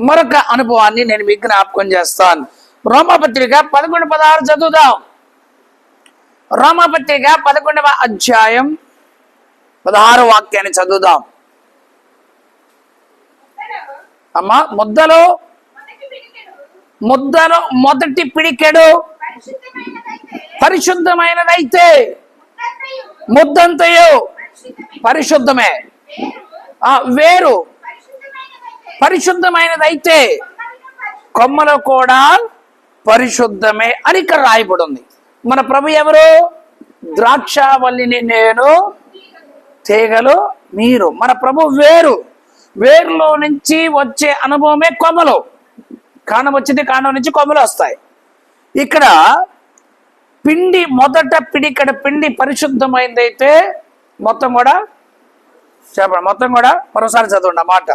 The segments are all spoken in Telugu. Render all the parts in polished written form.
మరొక అనుభవాన్ని నేను మీకు జ్ఞాపకం చేస్తాను. రోమపత్రిక 11:16 చదువుదాం. రోమపత్రిక 11వ అధ్యాయం 16వ వాక్యాన్ని చదువుదాం. అమ్మా, ముద్దలో మొదటి పిడికెడు పరిశుద్ధమైనదైతే ముద్దంతయు పరిశుద్ధమే. వేరు పరిశుద్ధమైనదైతే కొమ్మలు కూడా పరిశుద్ధమే అని ఇక్కడ రాయబడి ఉంది. మన ప్రభు ఎవరు? ద్రాక్షావల్లిని నేను, తీగలు మీరు. మన ప్రభు వేరు. వేరులో నుంచి వచ్చే అనుభవమే కొమ్మలు. కాండం వచ్చింది, కాండం నుంచి కొమ్మలు వస్తాయి. ఇక్కడ పిండి మొదట పిడికడ పిండి పరిశుద్ధమైందైతే మొత్తం కూడా చెప్పండి, మొత్తం కూడా మరోసారి చదవండి ఆ మాట.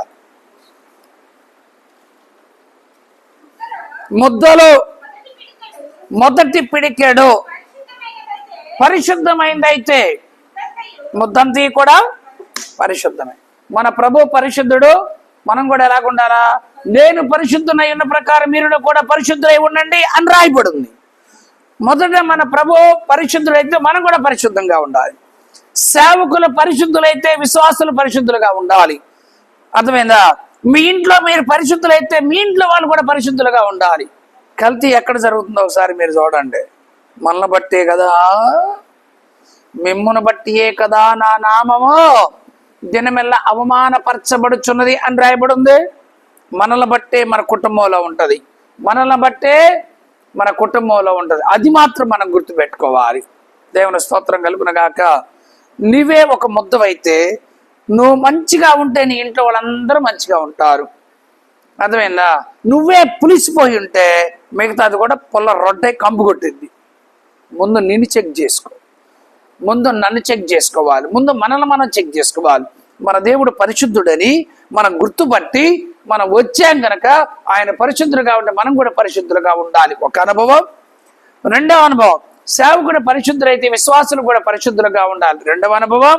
ముద్దలో మొదటి పిడికెడు పరిశుద్ధమైందైతే ముద్దంతి కూడా పరిశుద్ధమే. మన ప్రభు పరిశుద్ధుడు, మనం కూడా ఎలాగుండాలా? నేను పరిశుద్ధునై ఉన్న ప్రకారం మీరు కూడా పరిశుద్ధులై ఉండండి అని రాయబడింది. మొదట మన ప్రభు పరిశుద్ధులైతే మనం కూడా పరిశుద్ధంగా ఉండాలి. సేవకులు పరిశుద్ధులైతే విశ్వాసులు పరిశుద్ధులుగా ఉండాలి. అర్థమైందా? మీ ఇంట్లో మీరు పరిశుద్ధులైతే మీ ఇంట్లో వాళ్ళు కూడా పరిశుద్ధులుగా ఉండాలి. కల్తీ ఎక్కడ జరుగుతుందో ఒకసారి మీరు చూడండి. మనల్ని బట్టే కదా, మిమ్మును బట్టియే కదా నా నామము దినమెల్లా అవమానపరచబడుచున్నది అని రాయబడి ఉంది. మనల్ని బట్టే మన కుటుంబంలో ఉంటుంది, మనల్ని బట్టే మన కుటుంబంలో ఉంటుంది. అది మాత్రం మనం గుర్తుపెట్టుకోవాలి. దేవుని స్తోత్రం కలుగునగాక. నువ్వే ఒక ముద్దవైతే, నువ్వు మంచిగా ఉంటే నీ ఇంట్లో వాళ్ళందరూ మంచిగా ఉంటారు. అర్థమైందా? నువ్వే పులిసిపోయి ఉంటే మిగతాది కూడా పుల్ల రొట్టె కంపు కొట్టింది. ముందు నిన్ను చెక్ చేసుకో, ముందు నన్ను చెక్ చేసుకోవాలి, ముందు మనల్ని మనం చెక్ చేసుకోవాలి. మన దేవుడు పరిశుద్ధుడని మనం గుర్తుపట్టి మనం వచ్చాం కనుక ఆయన పరిశుద్ధులుగా ఉంటే మనం కూడా పరిశుద్ధులుగా ఉండాలి. ఒక అనుభవం. రెండవ అనుభవం, సేవకుడు పరిశుద్ధులైతే విశ్వాసులు కూడా పరిశుద్ధులుగా ఉండాలి. రెండవ అనుభవం.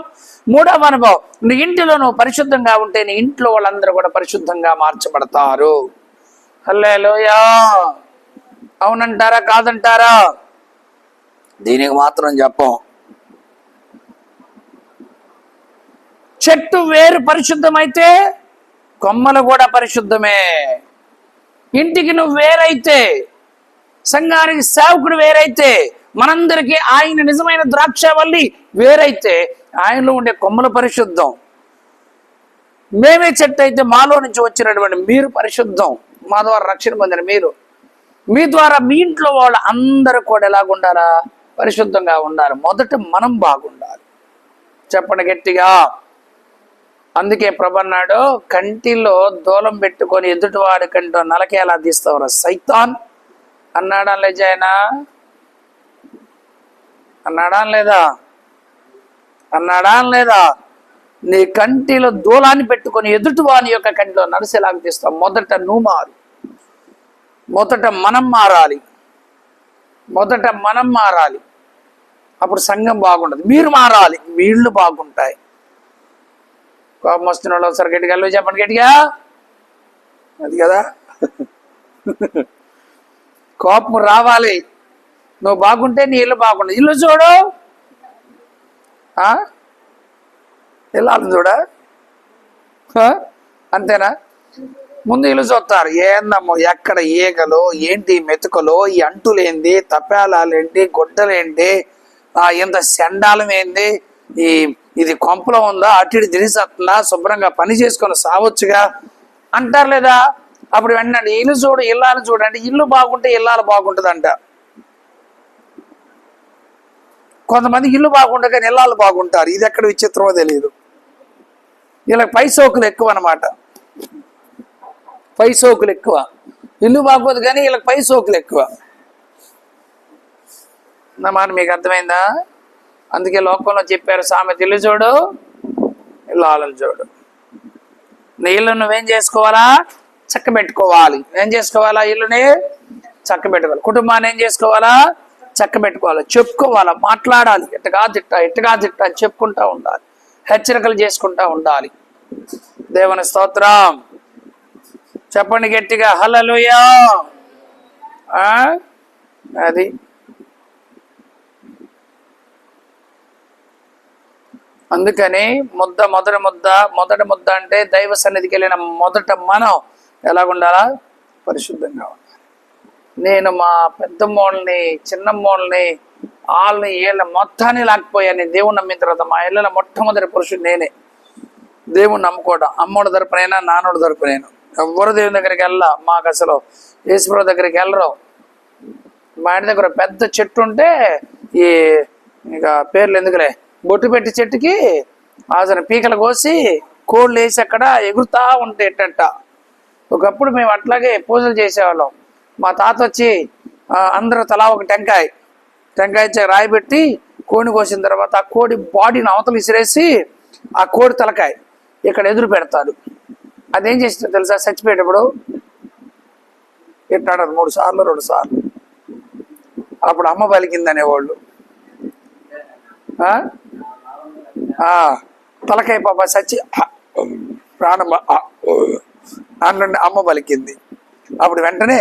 మూడవ అనుభవం, నీ ఇంటిలో నువ్వు పరిశుద్ధంగా ఉంటే నీ ఇంట్లో వాళ్ళందరూ కూడా పరిశుద్ధంగా మార్చబడతారు. హల్లెలూయా. అవునంటారా కాదంటారా? దీనికి మాత్రం చెప్పం. చెట్టు వేరు పరిశుద్ధమైతే కొమ్మలు కూడా పరిశుద్ధమే. ఇంటికి నువ్వు వేరైతే, సంఘానికి సేవకుడు వేరైతే, మనందరికీ ఆయన నిజమైన ద్రాక్షవల్లి వేరైతే ఆయనలో ఉండే కొమ్మలు పరిశుద్ధం. మేమే చెట్టు అయితే మాలో నుంచి వచ్చినటువంటి మీరు పరిశుద్ధం. మా ద్వారా రక్షణ పొందిన మీరు, మీ ద్వారా మీ ఇంట్లో వాళ్ళు అందరూ కూడా ఎలాగుండాలా? పరిశుద్ధంగా ఉండాలి. మొదట మనం బాగుండాలి. చెప్పండి గట్టిగా. అందుకే ప్రభు అన్నాడు, కంటిలో దూలం పెట్టుకొని ఎదుటివాడి కంటో నలకి ఎలా తీస్తావురా సైతాన్ అన్నాడా లేజాయన? అన్నాడా లేదా? అన్నాడా లేదా? నీ కంటిలో దూలాన్ని పెట్టుకొని ఎదుటివాని యొక్క కంటిలో నడిసేలాగా తీస్తావు. మొదట నువ్వు మారు, మొదట మనం మారాలి, మొదట మనం మారాలి. అప్పుడు సంఘం బాగుంటుంది. మీరు మారాలి, మీ ఇళ్ళు బాగుంటాయి. కోపం వస్తున్న వాళ్ళు ఒకసారి గట్టిగా చెప్పండి గట్టిగా. అది కదా, కోపం రావాలి. నువ్వు బాగుంటే నీ ఇల్లు బాగుంటుంది. ఇల్లు చూడు, ఇల్లు చూడ, అంతేనా? ముందు ఇల్లు చూస్తారు. ఏందమ్మో, ఎక్కడ ఈగలు ఏంటి, మెతుకలు, ఈ అంటులేంది, తపేలాలేంటి, గుడ్డలేంటి, ఇంత సెండాలం ఏంది, ఇది కొంపలో ఉందా, అటు ఇటు తిరిగిస్తుందా, శుభ్రంగా పని చేసుకొని సావచ్చుగా అంటారు లేదా? అప్పుడు వెంటనే ఇల్లు చూడు, ఇల్లాలు చూడండి. ఇల్లు బాగుంటే ఇల్లాలు బాగుంటుందంట. కొంతమంది ఇల్లు బాగుంటే కానీ ఇల్లాలు బాగుంటారు. ఇది ఎక్కడ విచిత్రమో తెలియదు. వీళ్ళకి పై సోకులు ఎక్కువ అనమాట. పై సోకులు ఎక్కువ. ఇల్లు బాగోదు కానీ వీళ్ళకి పై సోకులు ఎక్కువ. నా మాట మీకు అర్థమైందా? అందుకే లోకంలో చెప్పారు సామెత, ఇల్లు చూడు ఇల్లాలను చూడు. నీ ఇల్లు నువ్వేం చేసుకోవాలా? చక్కబెట్టుకోవాలి. ఏం చేసుకోవాలా? ఇల్లుని చక్కబెట్టుకోవాలి. కుటుంబాన్ని ఏం చేసుకోవాలా? చక్కబెట్టుకోవాలి. చెప్పుకోవాలా, మాట్లాడాలి. ఎట్టగా తిట్టా ఎట్టగా తిట్టా అని చెప్పుకుంటా ఉండాలి. హెచ్చరికలు చేసుకుంటా ఉండాలి. దేవుని స్తోత్రం. చెప్పండి గట్టిగా, హల్లెలూయా. అది అందుకని మొదటి ముద్ద అంటే దైవ సన్నిధికి వెళ్ళిన మొదట మనం ఎలాగుండాలా? పరిశుద్ధంగా ఉండాలి. నేను మా పెద్దమ్మోళ్ళని, చిన్నమ్మోళ్ళని, వాళ్ళని, వీళ్ళని మొత్తాన్ని లాక్కుపోయాను. దేవుని నమ్మిన తర్వాత మా ఇళ్ళలో మొట్టమొదటి పురుషుడు నేనే. దేవుణ్ణి నమ్ముకోవడం, అమ్మోడి తరపునైనా నాన్నోడి తరపునైనా ఎవ్వరు దేవుని దగ్గరికి వెళ్ళా. మాకు అసలు యేసుప్రభు దగ్గరికి వెళ్ళరు. మా ఇంటి దగ్గర పెద్ద చెట్టు ఉంటే, ఈ ఇక పేర్లు ఎందుకులే, బొట్టు పెట్టి చెట్టుకి అసలు పీకలు కోసి కోళ్ళు వేసి అక్కడ ఎగురుతా ఉంటాయట. ఒకప్పుడు మేము అట్లాగే పూజలు చేసేవాళ్ళం. మా తాత వచ్చి అందరూ తలా ఒక టెంకాయ రాయి పెట్టి కోడిని కోసిన తర్వాత ఆ కోడి బాడీని అవతలు విసిరేసి ఆ కోడి తలకాయ ఇక్కడ ఎదురు పెడతారు. అదేం చేస్తారు తెలుసా? చచ్చిపోయేటప్పుడు ఎట్టాడు 3 సార్లు 2 సార్లు. అప్పుడు అమ్మ పలికిందనేవాళ్ళు. తలకాయ పాప సచ్చి ప్రాణం అన్నండి అమ్మ పలికింది. అప్పుడు వెంటనే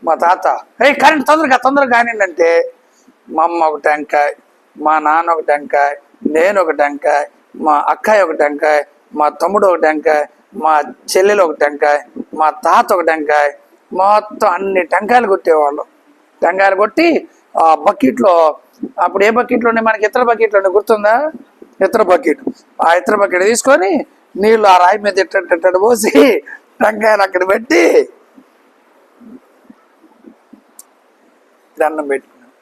మా తాత కరెంట్ తొందరగా కానివ్వండి. మా అమ్మ ఒక టెంకాయ, మా నాన్న ఒక టెంకాయ, నేను ఒక టెంకాయ, మా అక్కయ్య ఒక టెంకాయ, మా తమ్ముడు ఒక టెంకాయ, మా చెల్లెలు ఒక టెంకాయ, మా తాత ఒక టెంకాయ, మొత్తం అన్ని టెంకాయలు కొట్టేవాళ్ళం. టెంకాయలు కొట్టి ఆ బకెట్లో, అప్పుడు ఏ బకెట్లో ఉన్నాయి మనకి? ఇతర బకెట్లు ఉన్నాయి, గుర్తుందా? ఇతర బకెట్. ఆ ఇతర బకెట్ తీసుకొని నీళ్ళు ఆ రాయి మీద ఇట్టడు పోసి టెంకాయలు అక్కడ పెట్టి దండం పెట్టుకున్నాం.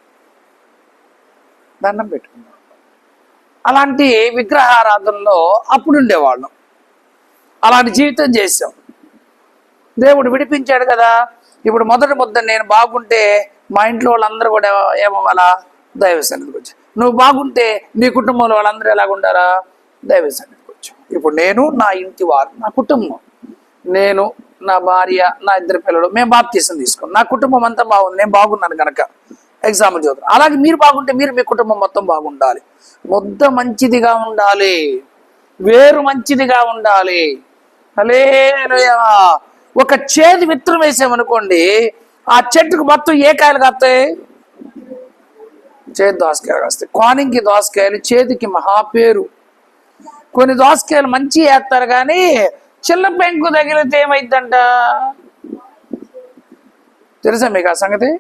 అలాంటి విగ్రహారాధనలో అప్పుడు ఉండేవాళ్ళం. అలాంటి జీవితం చేసాం. దేవుడు విడిపించాడు కదా. ఇప్పుడు మొదటి ముద్ద నేను బాగుంటే మా ఇంట్లో వాళ్ళందరూ కూడా ఏమవ్వాలా? దైవ సన్నిధికి వచ్చి. నువ్వు బాగుంటే నీ కుటుంబంలో వాళ్ళందరూ ఎలాగుండారా? దైవ సన్నిధికి వచ్చి. ఇప్పుడు నేను, నా ఇంటి వారు, నా కుటుంబం, నేను, నా భార్య, నా 2 పిల్లలు, మేము బాప్తీసం తీసుకున్నాం. నా కుటుంబం అంతా బాగుంది, నేను బాగున్నాను కనుక ఎగ్జాంపుల్ చదువుతాను. అలాగే మీరు బాగుంటే మీరు మీ కుటుంబం మొత్తం బాగుండాలి. ముద్ద మంచిదిగా ఉండాలి, వేరు మంచిదిగా ఉండాలి. హల్లెలూయా. ఒక చేదు విత్తనం వేసామనుకోండి, ఆ చెట్టుకు మొత్తం ఏ కాయలు కాస్తాయి? చేదు దోసకాయలు కాస్తాయి. కోనింకి దోసకాయలు చేతికి మహాపేరు. కొన్ని దోసకాయలు మంచి వేస్తారు కానీ చిల్ల పెంకు తగిలితే ఏమైందంట తెలుసా మీకు ఆ సంగతి?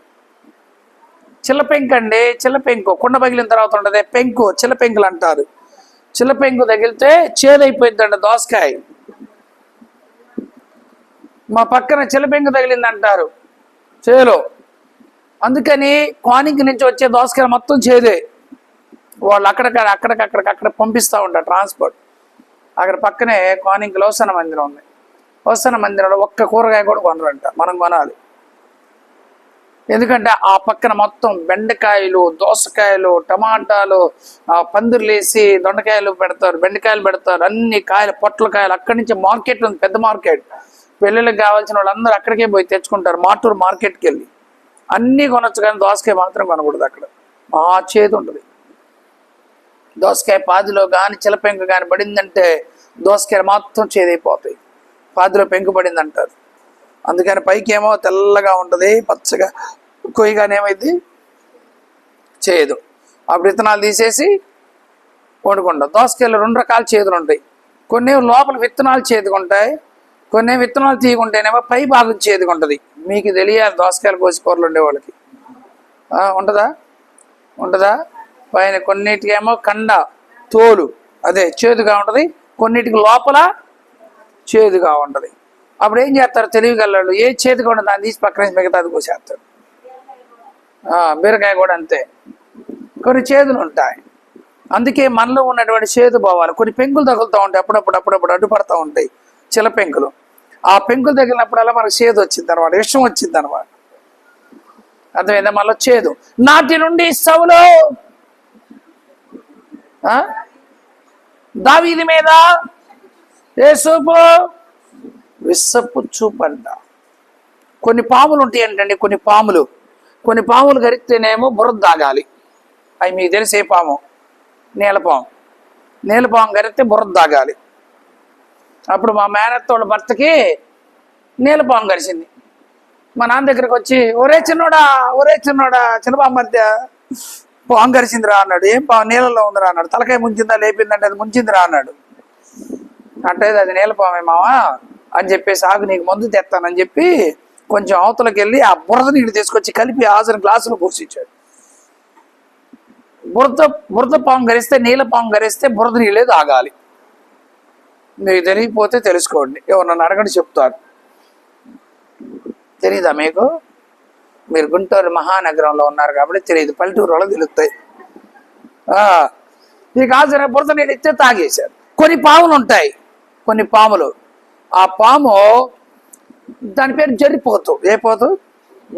చిల్ల పెంకు అండి, చిల్ల పెంకు కుండ పగిలిన తర్వాత ఉంటుంది పెంకు, చిల్ల పెంకులు అంటారు. చిల్ల పెంకు తగిలితే చేదైపోయిందంట దోసకాయ. మా పక్కన చిల్ల పెంకు తగిలింది అంటారు చేలో. అందుకని కోనింగ్ నుంచి వచ్చే దోసకాయలు మొత్తం చేదే. వాళ్ళు అక్కడికక్కడ పంపిస్తూ ఉంటారు ట్రాన్స్పోర్ట్. అక్కడ పక్కనే కోనింగ్లో వసన మందిరం ఉంది. వసన మందిరంలో ఒక్క కూరగాయ కూడా కొనరంట, మనం కొనాలి. ఎందుకంటే ఆ పక్కన మొత్తం బెండకాయలు, దోసకాయలు, టమాటాలు, పందిర్లు వేసి దొండకాయలు పెడతారు, బెండకాయలు పెడతారు, అన్ని కాయలు, పొట్లకాయలు. అక్కడి నుంచి మార్కెట్ ఉంది, పెద్ద మార్కెట్. పెళ్ళిళ్ళకి కావాల్సిన వాళ్ళందరూ అక్కడికే పోయి తెచ్చుకుంటారు. మాటూరు మార్కెట్కి వెళ్ళి అన్నీ కొనొచ్చు, కానీ దోసకాయ మాత్రం కొనకూడదు. అక్కడ చేదు ఉంటుంది. దోసకాయ పాదిలో కానీ చిలపెంకు కానీ పడిందంటే దోసకాయలు మొత్తం చేదైపోతాయి. పాదిలో పెంకు పడింది అంటారు. అందుకని పైకి ఏమో తెల్లగా ఉంటుంది, పచ్చగా, కొయ్యగానే ఏమైంది? చేదు. అప్పుడు విత్తనాలు తీసేసి వండుకుంటాం. దోసకాయలు 2 రకాల చేదులు ఉంటాయి. కొన్ని లోపల విత్తనాలు చేదుకుంటాయి, కొన్ని విత్తనాలు తీయకుంటేనేమో పై భాగం చేదుకుంటుంది. మీకు తెలియాలి దోసకాయలు కోసి కూరలు ఉండే వాళ్ళకి. ఉంటుందా? పైన కొన్నిటికేమో కండ, తోలు అదే చేదుగా ఉంటుంది, కొన్నిటికి లోపల చేదుగా ఉంటుంది. అప్పుడు ఏం చేస్తారు తెలివిగలవాళ్ళు? ఏ చేదుగా ఉండదు దాన్ని తీసి పక్కన మిగతాది కోసేస్తారు. బీరకాయ కూడా అంతే, కొన్ని చేదులు ఉంటాయి. అందుకే మనలో ఉన్నటువంటి చేదు భావాలు కొన్ని పెంకులు తగులుతూ ఉంటాయి. అప్పుడప్పుడు అడ్డుపడతా ఉంటాయి చిల పెంకులు. ఆ పెంకులు తగిలినప్పుడల్లా మనకు చేదు వచ్చింది అనమాట, విషం వచ్చింది అనమాట. అర్థమైందా? మళ్ళీ చేదు. నాటి నుండి సౌలు దావీదు మీద యేసూపు విసపుచ్చుపడ్డ. కొన్ని పాములు ఉంటాయి ఏంటండి, కొన్ని పాములు గరిస్తేనేమో బురద తాగాలి. అవి మీకు తెలిసే పాము, నీలపాము గరిస్తే బురద తాగాలి. అప్పుడు మా మేనత్తోళ్ళ భర్తకి నీలపాము కరిచింది. మా నాన్న దగ్గరకు వచ్చి, ఒరే చిన్నోడా చిన్నపాము మధ్య పాము కరిచిందిరా అన్నాడు. ఏం పాము? నీళ్ళలో ఉందిరా అన్నాడు. తలకాయ ముంచిందా లేపిందంటే అది ముంచిందిరా అన్నాడు. అంటే అది నీలపామే మావా అని చెప్పేసి, ఆగు నీకు మందు తెస్తానని చెప్పి కొంచెం అవతలకి వెళ్ళి ఆ బురద నీళ్ళు తీసుకొచ్చి కలిపి ఆజన గ్లాసులో పోసిచ్చాడు. బురద పాము గరిస్తే, నీళ్ళ పాము గరిస్తే బురద నీళ్ళే తాగాలి. మీకు తెలియకపోతే తెలుసుకోండి, ఎవరన్నా అడగండి చెప్తారు. తెలీదా మీకు? మీరు గుంటూరు మహానగరంలో ఉన్నారు కాబట్టి తెలియదు, పల్లెటూరు వాళ్ళు తెలుస్తాయి. ఈ ఆజన బురద నీళ్ళు ఇస్తే తాగేశారు. కొన్ని పాములు ఉంటాయి, కొన్ని పాములు. ఆ పాము దాని పేరు జర్రిపోతు. ఏ పోతు?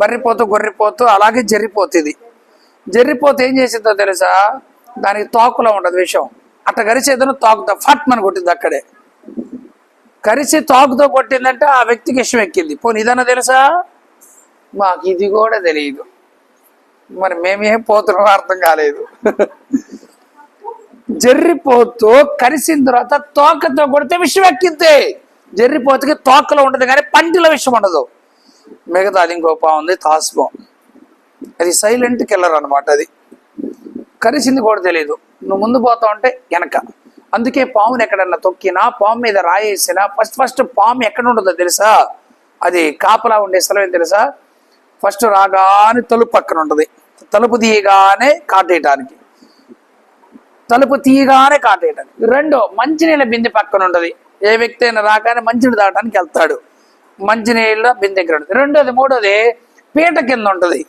బర్రిపోతు, గొర్రెపోతు, అలాగే జర్రిపోతుంది. జర్రిపోతు ఏం చేసిందో తెలుసా? దానికి తోకలో ఉండదు విషం. అట్ట కరిచేదను తోకుతో ఫట్ మన కొట్టింది. అక్కడే కరిచి తోకుతో కొట్టిందంటే ఆ వ్యక్తికి విషం ఎక్కింది. పోనీ ఇదన్నా తెలుసా? మాకు ఇది కూడా తెలియదు. మరి మేమేం పోతున్నామో అర్థం కాలేదు. జర్రిపోతూ కరిసిన తర్వాత తోకతో కొడితే విషం ఎక్కింది. జర్రిపోతుకి తోకలో ఉండదు కానీ పంటిలో విషం ఉండదు. మిగతా అది ఇంకో పాము ఉంది, తాసుపాము. అది సైలెంట్ కిల్లర్ అనమాట. అది కరిసింది కూడా తెలియదు. నువ్వు ముందు పోతా ఉంటే వెనక. అందుకే పాముని ఎక్కడన్నా తొక్కినా, పాము మీద రాయేసినా ఫస్ట్ పాము ఎక్కడ ఉండదో తెలుసా? అది కాపలా ఉండే స్థలం ఏం తెలుసా? ఫస్ట్ రాగానే తలుపు పక్కన ఉంటుంది. తలుపు తీయగానే కాటేయటానికి, తలుపు తీయగానే కాటేయటానికి. రెండో, మంచినీళ్ళ బిందె పక్కన ఉంటుంది. ఏ వ్యక్తి అయినా రాగానే మంచినీళ్ళు తాగడానికి వెళ్తాడు, మంచినీళ్ళ బిందె దగ్గర ఉంటుంది. రెండోది, మూడోది పీట కింద ఉంటుంది.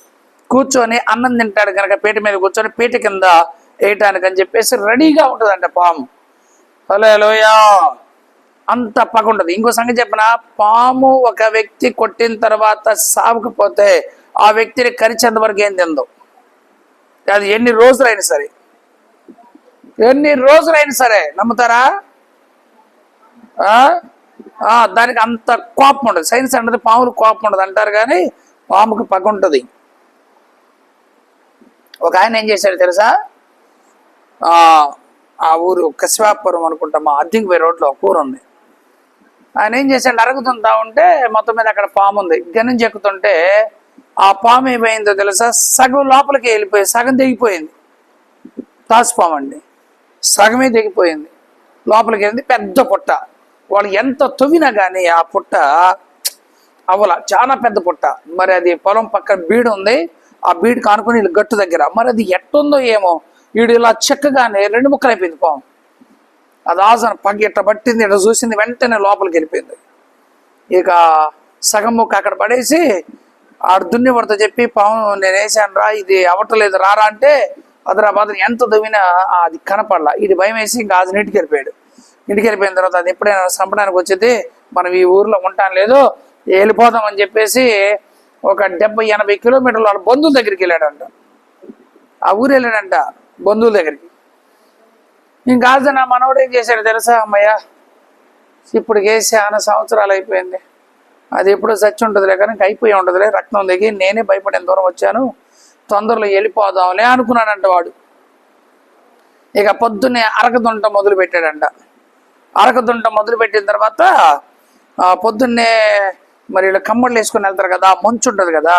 కూర్చొని అన్నం తింటాడు కనుక పీట మీద కూర్చొని పీట కింద వేయటానికి అని చెప్పేసి రెడీగా ఉంటుందంట పాము. హల్లెలూయా! అంత పగ ఉంటుంది. ఇంకో సంగతి చెప్పిన, పాము ఒక వ్యక్తి కొట్టిన తర్వాత సావకపోతే ఆ వ్యక్తిని కరిచేంత వరకు ఏం తిందో. అది ఎన్ని రోజులైనా సరే నమ్ముతారా? దానికి అంత కోపం ఉండదు. సైన్స్ అంటే పాములు కోపం ఉండదు అంటారు, కానీ పాముకి పగ ఉంటుంది. ఒక ఆయన ఏం చేశాడు తెలుసా? ఆ ఊరు కశ్వాపురం అనుకుంటా, మా అద్దెకి రోడ్లో ఒక ఊరు ఉంది. ఆయన ఏం చేశాడు, అరుగుతుంటా ఉంటే మొత్తం మీద అక్కడ పాము ఉంది. గనుంచి ఎక్కుతుంటే ఆ పాము ఏమైందో తెలుసా? సగం లోపలికి వెళ్ళిపోయి సగం దిగిపోయింది. తాసుపాము అండి, సగమే దిగిపోయింది. లోపలికి వెళ్ళింది. పెద్ద పుట్ట. వాళ్ళు ఎంత తవ్వినా కానీ ఆ పుట్ట అవల, చాలా పెద్ద పుట్ట. మరి అది పొలం పక్కన బీడు ఉంది. ఆ బీడు కానుకొని వీళ్ళు గట్టు దగ్గర. మరి అది ఎట్టుందో ఏమో, వీడు ఇలా చెక్కగానే 2 ముక్కలు అయిపోయింది పాము. అది ఆజన పగ్గ ఇట్ట పట్టింది, ఇట్లా చూసింది, వెంటనే లోపలికి వెళ్ళిపోయింది. ఇక సగం ముక్క అక్కడ పడేసి ఆడు దున్నివాడితో చెప్పి, పాము నేను వేసాను రా, ఇది అవ్వట్లేదు రారా అంటే, అదరాబాద్ ఎంత దువ్వినా అది కనపడలా. ఇది భయం వేసి ఇంకా అది ఇంటికి వెళ్ళిపోయాడు. ఇంటికి వెళ్ళిపోయిన తర్వాత అది ఎప్పుడైనా చంపడానికి వచ్చేది, మనం ఈ ఊర్లో ఉంటాను లేదు, వెళ్ళిపోదాం అని చెప్పేసి ఒక 70-80 కిలోమీటర్లు వాళ్ళ బంధువుల దగ్గరికి వెళ్ళాడంట. ఆ ఊరు వెళ్ళాడంట బంధువుల దగ్గరికి. ఇంకా నా మనవడు ఏం చేశాడు తెలుసా? అమ్మయ్య, ఇప్పుడు వేసి 6 సంవత్సరాలు అయిపోయింది, అది ఎప్పుడో చచ్చి ఉంటుందిలే కానీ అయిపోయి ఉంటుందిలే, రక్తం దిగి నేనే భయపడిన దూరం వచ్చాను, తొందరలో వెళ్ళిపోదాంలే అనుకున్నాడంట వాడు. ఇక పొద్దున్నే అరకదుంట మొదలు పెట్టాడంట. అరకదుంట మొదలు పెట్టిన తర్వాత పొద్దున్నే మరి వీళ్ళు కమ్మలు వేసుకొని వెళ్తారు కదా, ఆ మంచు ఉంటుంది కదా,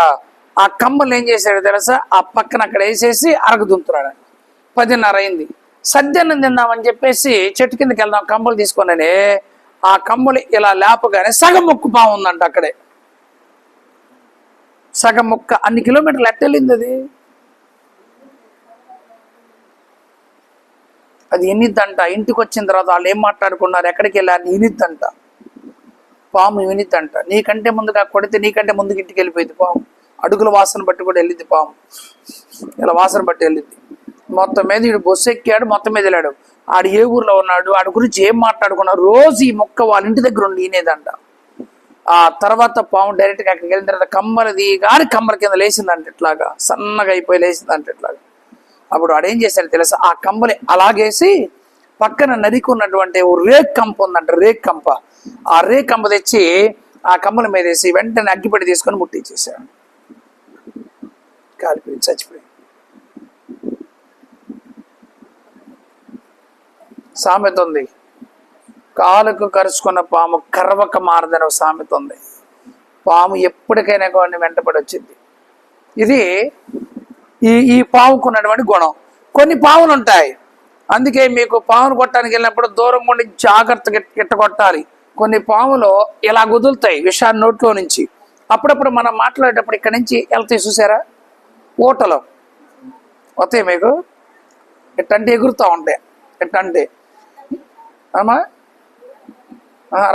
ఆ కమ్మలు ఏం చేశాడు తెలుసా? ఆ పక్కన అక్కడ వేసేసి అరకదుంతున్నాడు. 10:30 అయింది. సద్యాన్నం తిందామని చెప్పేసి చెట్టు కిందకి వెళ్దాం కమ్మలు తీసుకొనని ఆ కమ్మలు ఇలా లేపగానే సగం ముక్కు పాము ఉందంట అక్కడే. సగం ముక్క. అన్ని కిలోమీటర్లు ఎట్టెళ్ళింది అది. అది వినిద్దంట. ఇంటికి వచ్చిన తర్వాత వాళ్ళు ఏం మాట్లాడుకున్నారు, ఎక్కడికి వెళ్ళారు, వినిద్దంట. పాము వినిద్దంట. నీకంటే ముందుగా కొడితే నీకంటే ముందుకు ఇంటికి వెళ్ళిపోయింది పాము. అడుగుల వాసన బట్టి కూడా వెళ్ళింది పాము. ఇలా వాసన బట్టి వెళ్ళింది. మొత్తం మీద వీడు బస్సు ఎక్కాడు, మొత్తం మీద వెళ్ళాడు. ఆడు ఏ ఊర్లో ఉన్నాడు, ఆడి గురించి ఏం మాట్లాడుకున్నారు, రోజు ఈ మొక్క వాళ్ళ ఇంటి దగ్గర ఉండి వినేదంట. ఆ తర్వాత పాము డైరెక్ట్గా అక్కడికి వెళ్ళిన తర్వాత కమ్మలది కానీ కమ్మల కింద లేచిందంట, ఇట్లాగా సన్నగా అయిపోయి లేచిందంట ఇట్లాగా. అప్పుడు వాడు ఏం చేశాడు తెలుసా? ఆ కంబలి అలాగేసి పక్కన నరికి ఉన్నటువంటి రేక్ కంప ఉందంట, రేక్ కంప. ఆ రేక్ కంప తెచ్చి ఆ కమ్మల మీద వేసి వెంటనే అగ్గిపెట్టి తీసుకొని ముట్టించేసాడు. కాలిపోయి చచ్చిపోయి. సామెత ఉంది, కాలుకు కరుచుకున్న పాము కర్వక మారదని సామెత ఉంది. పాము ఎప్పటికైనా కొన్ని వెంటబడి వచ్చింది. ఇది ఈ పాముకు ఉన్నటువంటి గుణం. కొన్ని పాములు ఉంటాయి, అందుకే మీకు పామును కొట్టడానికి వెళ్ళినప్పుడు దూరం ఉండి జాగ్రత్తగా గిట్ట కొట్టాలి. కొన్ని పాములు ఇలా వదులుతాయి విషాన్ని నోట్లో నుంచి. అప్పుడప్పుడు మనం మాట్లాడేటప్పుడు ఇక్కడి నుంచి వెళ్తాయి, చూసారా, ఊటలో వస్తాయి మీకు, ఎట్టంటే ఎగురుతూ ఉంటాయి. ఎట్టంటే అమ్మా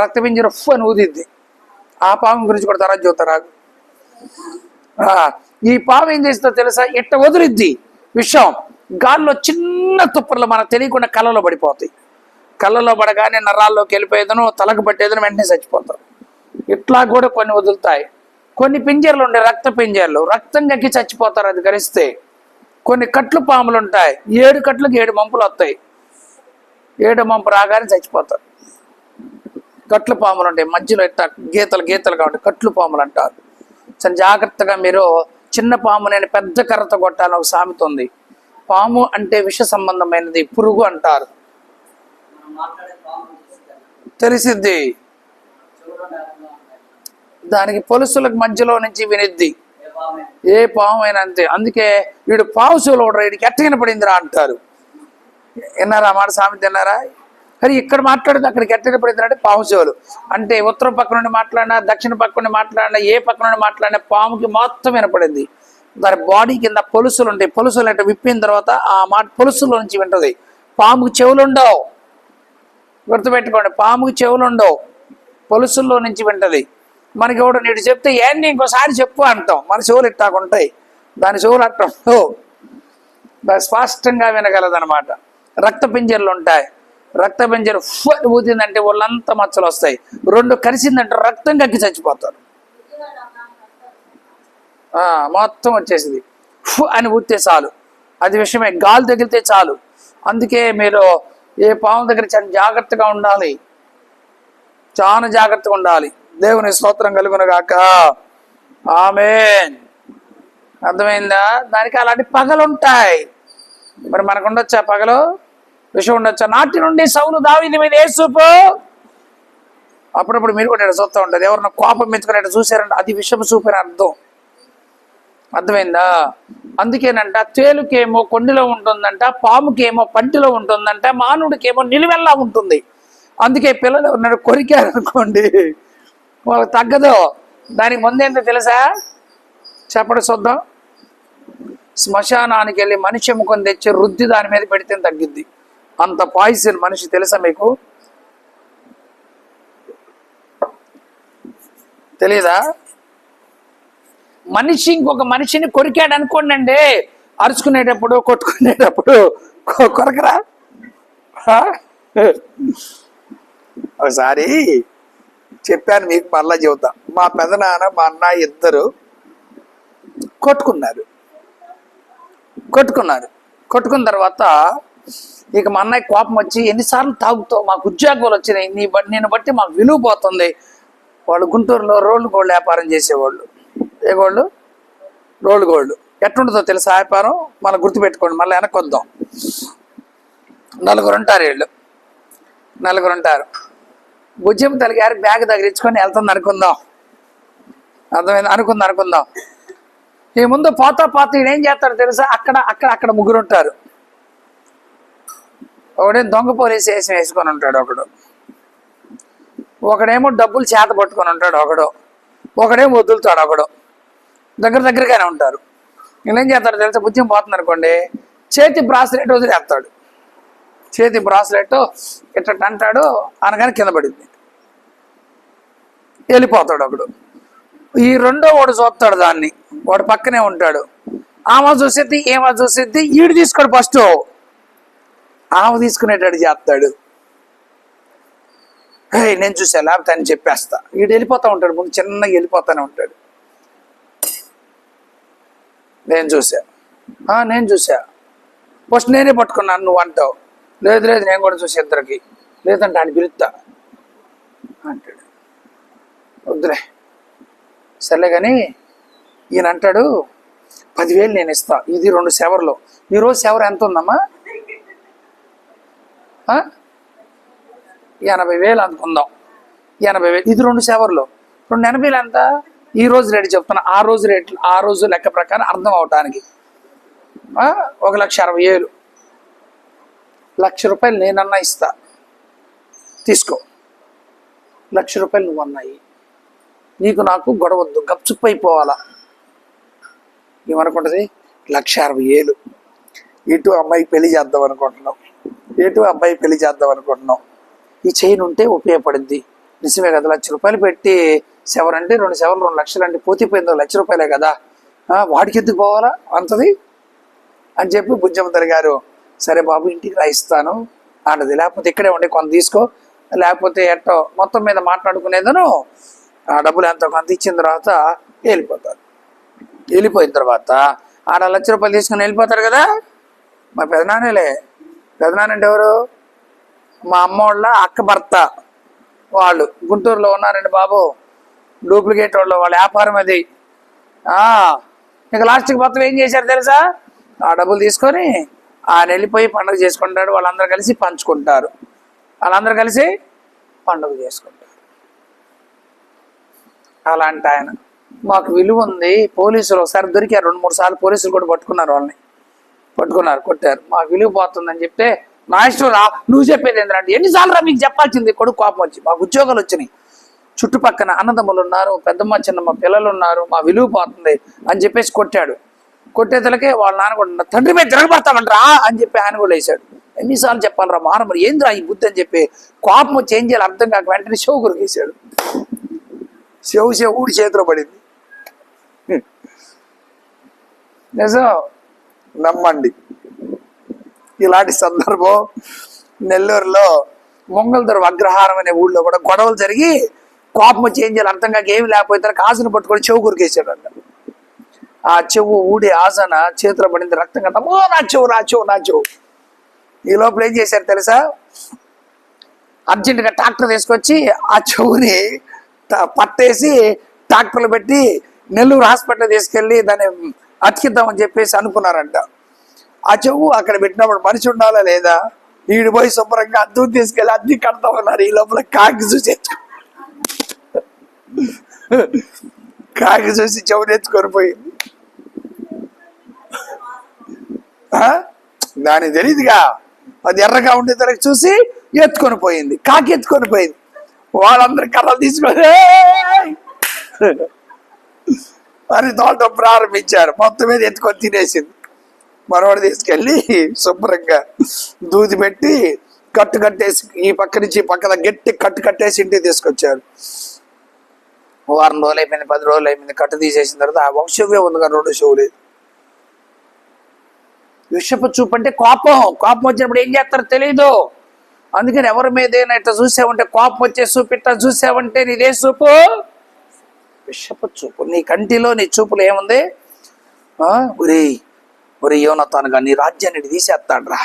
రక్తపింజర అని ఊదిద్ది. ఆ పాము గురించి కూడా తర్వాత చూస్తారా. ఈ పాము ఏం చేస్తుందో తెలుసా, ఎట్ట వదిలిద్ది విషం గాల్లో చిన్న తుప్పర్లు మనకు తెలియకుండా కళ్ళలో పడిపోతాయి. కళ్ళలో పడగానే నరాల్లోకి వెళ్ళిపోయేదను, తలకు పట్టేదను, వెంటనే చచ్చిపోతారు. ఇట్లా కూడా కొన్ని వదులుతాయి. కొన్ని పింజర్లు ఉండే రక్త పింజర్లు, రక్తం గక్కి చచ్చిపోతారు అది గరిస్తే. కొన్ని కట్లు పాములు ఉంటాయి, 7 కట్లకి 7 మంపులు వస్తాయి. 7 మంపు రాగానే చచ్చిపోతారు. కట్లు పాములు ఉంటాయి, మధ్యలో ఇట్లా గీతలు కాబట్టి కట్లు పాములు అంటారు. చాలా జాగ్రత్తగా మీరు చిన్న పాము నేను పెద్ద కర్రతో కొట్టాలని ఒక సామెత ఉంది. పాము అంటే విష సంబంధమైనది, పురుగు అంటారు. తెలిసిద్ది, దానికి పొలుసులకు మధ్యలో నుంచి వినిద్ది. ఏ పాము అయినా అంతే. అందుకే వీడు పావు చెవులు వీడికి ఎట్టగిన పడిందిరా అంటారు. విన్నారా మాట సామెత, విన్నారా? కానీ ఇక్కడ మాట్లాడితే అక్కడికి ఎట్టగిన పడింది అంటే పాము చెవులు. అంటే ఉత్తరం పక్క నుండి మాట్లాడినా, దక్షిణ పక్క నుండి మాట్లాడినా, ఏ పక్క నుండి మాట్లాడినా పాముకి మొత్తం వినపడింది. దాని బాడీ కింద పొలుసులు ఉంటాయి. పొలుసులు అంటే విప్పిన తర్వాత ఆ మాట పొలుసులో నుంచి వింటది. పాముకి చెవులు ఉండవు, గుర్తుపెట్టుకోండి. పాముకి చెవులు ఉండవు, పొలుసుల్లో నుంచి వింటది. మనకి ఎవడు నీడు చెప్తే ఏంటి ఇంకోసారి చెప్పు అంటాం, మన చెవులు ఇట్టాకుంటాయి, దాని చెవులు అట్టంలో దాని స్పష్టంగా వినగలదనమాట. రక్త పింజర్లు ఉంటాయి. రక్త పింజరు ఊదిందంటే వాళ్ళంతా మచ్చలు వస్తాయి. 2 కలిసిందంటే రక్తం కక్కి చచ్చిపోతారు. మొత్తం వచ్చేసింది. అని ఊతే చాలు, అది విషయమే. గాలి తగిలితే చాలు. అందుకే మీరు ఏ పాము దగ్గర చాలా జాగ్రత్తగా ఉండాలి, చాలా జాగ్రత్తగా ఉండాలి. దేవుని స్తోత్రం కలుగును గాక. ఆమేన్. అర్థమైందా? దానికి అలాంటి పగలు ఉంటాయి. మరి మనకు ఉండొచ్చా పగలు? విషయం ఉండొచ్చా? నాటి నుండి సౌలు దావీదు మీద యేసుపు. అప్పుడప్పుడు మీరు కూడా చూస్తూ ఉంటారు, ఎవరన్నా కోపం మెచ్చుకునేట్టు చూసారంటే అది విషపు చూపిన అర్థం. అర్థమైందా? అందుకేనంట తేలుకేమో కొండిలో ఉంటుందంట, పాముకేమో పంటిలో ఉంటుందంట, మానవుడికేమో నిలువెల్లా ఉంటుంది. అందుకే పిల్లలు ఎవరు కొరికారనుకోండి వాళ్ళకి తగ్గదు. దానికి ముందేంటో తెలుసా? చెప్పడం చూద్దాం. శ్మశానానికి వెళ్ళి మనిషి ఎముకొని తెచ్చి రుద్ది దాని మీద పెడితే తగ్గిద్ది. అంత పాయిజన్ మనిషి, తెలుసా మీకు? తెలీదా? మనిషి ఇంకొక మనిషిని కొరికాడు అనుకోండి అండి, అరుచుకునేటప్పుడు కొట్టుకునేటప్పుడు కొరకరా? ఒకసారి చెప్పాను మీకు, మళ్ళా చెబుతా. మా పెదనాన్న మా అన్నయ్య ఇద్దరు కొట్టుకున్న తర్వాత ఇక మా అన్నయ్య కోపం వచ్చి, ఎన్నిసార్లు తాగుతావు, మాకు ఉద్యోగాలు వచ్చినాయి, నేను బట్టి మాకు విలువ పోతుంది. వాళ్ళు గుంటూరులో రోడ్లు గోల్డ్ వ్యాపారం చేసేవాళ్ళు. ఏ గోల్డ్? రోడ్లు గోల్డ్. ఎట్లుంటుందో తెలుసా వ్యాపారం? మనం గుర్తుపెట్టుకోండి, మళ్ళీ వెనకొద్దాం. 4 ఉంటారు వీళ్ళు, 4 ఉంటారు. భుజం తలిగారు, బ్యాగ్ తగిలించుకొని వెళ్తుంది అనుకుందాం. అర్థమైంది? అనుకుందాం. ఈ ముందు పోతా ఈయన ఏం చేస్తాడు తెలుసా? అక్కడ 3 ఉంటారు. ఒకడే దొంగ పోలీస్ వేషం వేసుకొని ఉంటాడు ఒకడేమో డబ్బులు చేత పట్టుకొని ఉంటాడు ఒకడేమో వదులుతాడు దగ్గరగానే ఉంటారు. ఈయన ఏం చేస్తాడు తెలుసా? భుజం పోతుంది అనుకోండి, చేతి బ్రాస్లెట్ వదిలేస్తాడు. చేతి బ్రాస్లెట్ ఇట్లా అంటాడు, అనగానే కింద పడింది, వెళ్ళిపోతాడు ఒకడు. ఈ రెండో వాడు చూస్తాడు దాన్ని, వాడు పక్కనే ఉంటాడు. ఆమె చూసేది ఏమో చూసేది, ఈడు తీసుకోడు ఫస్ట్, ఆమె తీసుకునేటట్టు చేస్తాడు. నేను చూసా, లేకపోతే అని చెప్పేస్తా. ఈడు వెళ్ళిపోతా ఉంటాడు, ముందు చిన్నగా వెళ్ళిపోతానే ఉంటాడు. నేను చూసా ఫస్ట్ నేనే పట్టుకున్నాను, నువ్వు అంటావు. లేదు నేను కూడా చూసా ఇద్దరికి. లేదంటే ఆయన పిలుస్తా అంటాడు. వద్దులే సర్లే కానీ ఈయన అంటాడు, 10,000 నేను ఇస్తా, ఇది 2 సేవర్లో. ఈరోజు సేవర్ ఎంత ఉందమ్మా? 80,000 అనుకుందాం. 80,000 ఇది 2 సేవర్లో. 2 80,000 ఎంత? ఈ రోజు రేటు చెప్తున్నా, ఆ రోజు రేట్లు ఆ రోజు లెక్క ప్రకారం అర్థం అవటానికి 1,60,000. ₹1,00,000 నేనన్నా ఇస్తా, తీసుకో. ₹1,00,000 నువ్వు అన్నాయి, నీకు నాకు గొడవద్దు, గప్చుప్ అయిపోవాలా. ఏమనుకుంటుంది? 1,60,000. ఇటు అమ్మాయి పెళ్లి చేద్దాం అనుకుంటున్నాం, ఇటు అబ్బాయి పెళ్లి చేద్దాం అనుకుంటున్నాం. ఈ చైన్ ఉంటే ఉపయోగపడుద్ది. నిజమే కదా, ₹1,00,000 పెట్టి సెవరంటే 2 సెవర్లు 2 లక్షలు అంటే పోతిపోయింది, ₹1,00,000 కదా, వాడికి ఎందుకు పోవాలా అంతది అని చెప్పి బుజ్జమ్మ గారు, సరే బాబు ఇంటికి రాయిస్తాను అన్నది. లేకపోతే ఇక్కడే ఉండే కొంత తీసుకో, లేకపోతే ఎట్టో మొత్తం మీద మాట్లాడుకునేదను. ఆ డబ్బులు ఎంతో కొంత ఇచ్చిన తర్వాత వెళ్ళిపోతారు. వెళ్ళిపోయిన తర్వాత ఆడ ₹1,00,000 తీసుకుని వెళ్ళిపోతారు కదా. మా పెదనాన్నలే. పెదనాన్న అంటే ఎవరు? మా అమ్మ వాళ్ళ అక్క భర్త. వాళ్ళు గుంటూరులో ఉన్నారండి బాబు, డూప్లికేట్ వాళ్ళు, వాళ్ళ వ్యాపారం అది. ఇక లాస్ట్కి మొత్తం ఏం చేశారు తెలుసా? ఆ డబ్బులు తీసుకొని ఆయన వెళ్ళిపోయి పండుగ చేసుకుంటాడు. వాళ్ళందరూ కలిసి పంచుకుంటారు, వాళ్ళందరూ కలిసి పండుగ చేసుకుంటారు. అలాంటి ఆయన మాకు విలువ ఉంది. పోలీసులు ఒకసారి దొరికారు, 2-3 సార్లు పోలీసులు కూడా పట్టుకున్నారు, వాళ్ళని పట్టుకున్నారు, కొట్టారు. మాకు విలువ పోతుందని చెప్తే, నా ఇష్టం రా, నువ్వు చెప్పేది ఏంటంటే, ఎన్నిసార్లు రా మీకు చెప్పాల్సింది, కొడుకు కోపం వచ్చి. మాకు ఉద్యోగాలు వచ్చినాయి, చుట్టుపక్కన అన్నదమ్ములు ఉన్నారు, పెద్దమ్మ చిన్నమ్మ పిల్లలు ఉన్నారు, మా విలువ పోతుంది అని చెప్పేసి కొట్టాడు. కొట్టేతలకే వాళ్ళ నాన్న కూడా, తండ్రి మీద తిరగబడతామంటరా అని చెప్పి ఆయన కూడా వేసాడు. ఎన్నిసార్లు చెప్పాలరా మానమరి, ఏంద్రా ఈ బుద్ధి అని చెప్పి కోపం వచ్చి ఏం చేయాలి అర్థం కాక వెంటనే చెవు కొరికేసాడు. చెవు ఊడి చేతిలో పడింది. నిజం, నమ్మండి. ఇలాంటి సందర్భం నెల్లూరులో మొంగల్దొర అగ్రహారం అనే ఊళ్ళో కూడా గొడవలు జరిగి కోపం వచ్చి ఏం చేయాలి అర్థం కాక ఏమి లేకపోతే కాసును పట్టుకొని చెవు కొరికేసాడు అంట. ఆ చెవు ఊడి ఆసన చేతిలో పడింది, రక్తం కంట, నా చెవు. ఈ లోపల ఏం చేశారు తెలుసా? అర్జెంటుగా ట్రాక్టర్ తీసుకొచ్చి ఆ చెవుని పట్టేసి ట్రాక్టర్లు పెట్టి నెల్లూరు హాస్పిటల్ తీసుకెళ్ళి దాన్ని అతికిద్దామని చెప్పేసి అనుకున్నారంట. ఆ చెవు అక్కడ పెట్టినప్పుడు మనిషి ఉండాలా లేదా? వీడు పోయి శుభ్రంగా అద్దం తీసుకెళ్ళి అద్దె కడతామన్నారు. ఈ లోపల కాకి చూసి చెవుని ఎత్తుకొని పోయింది. దానికి తెలీదుగా, అది ఎర్రగా ఉండేసరికి చూసి ఎత్తుకొని పోయింది, కాకి ఎత్తుకొని పోయింది. వాళ్ళందరూ కర్రలు తీసుకొని అని తోటం ప్రారంభించారు. మొత్తం మీద ఎత్తుకొని తినేసింది. మనవాడు తీసుకెళ్ళి శుభ్రంగా దూది పెట్టి కట్టేసి ఈ పక్క నుంచి పక్కన గట్టి కట్టేసి ఇంటికి తీసుకొచ్చారు. వారం రోజులు అయిపోయింది, 10 రోజులు అయిపోయింది, కట్టు తీసేసిన తర్వాత ఆ ఒక చెవే ఉంది కదా, 2 చెవులు. విషపు చూపు అంటే కోపం వచ్చినప్పుడు ఏం చేస్తారో తెలీదు. అందుకని ఎవరి మీదైనా ఇట్లా చూసావంటే, కోపం వచ్చే చూపు ఇట్లా చూసావంటే నీదే చూపు? విషపు చూపు. నీ కంటిలో నీ చూపులో ఏముంది? ఒరే యోనతానుగా నీ రాజ్యాన్ని ఇటు తీసేస్తాడ్రా,